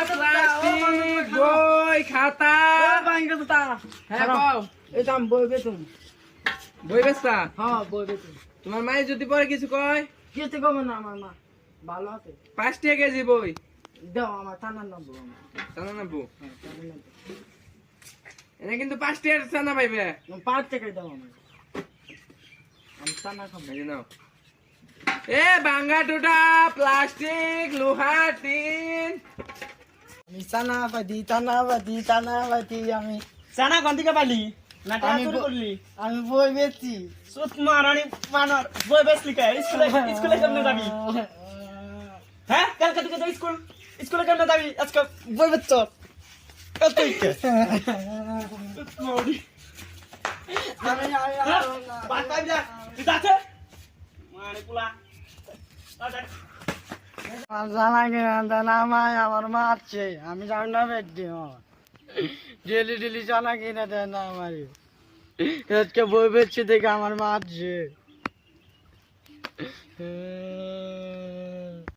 plastic বই খাতা হ্যাঁ কও এটা আমি বই বেতন বই বেচতা হ্যাঁ বই বেতন তোমার মাই যদি পরে কিছু কয় কিছু কমে না আমার মা ভালো আছে 5 টাকা কেজি বই দাও আমার থানার নম্বর জানো না বউ হ্যাঁ থানার নম্বর এনে কিন্তু 5 টাকা চানা পাইবে 5 টাকাই দাও আমার আমি থানা খাবো এই নাও এ ভাঙ্গা টুটা প্লাস্টিক লোহা টিন আমি থানা পাতি আমি চানা কোন থেকে পালি না টাকা আমি চুরি করলি আমি বই বেচছি সুত মারানি মানার বই বেচলি কে স্কুলে কেমনে যাবি হ্যাঁ কালকে থেকে যাই স্কুলে কেমনে যাবি আজকে বই বেচছ কতই কে বাদ পাবি না তুই যাচ্ছে মানে পুলা আমার জানা কিনা জানা মাই আমার মারছে আমি জানি না বেটি ডেলি জানা কিনা দেয় না আমার আজকে বই বেচছে দেখে আমার মারছে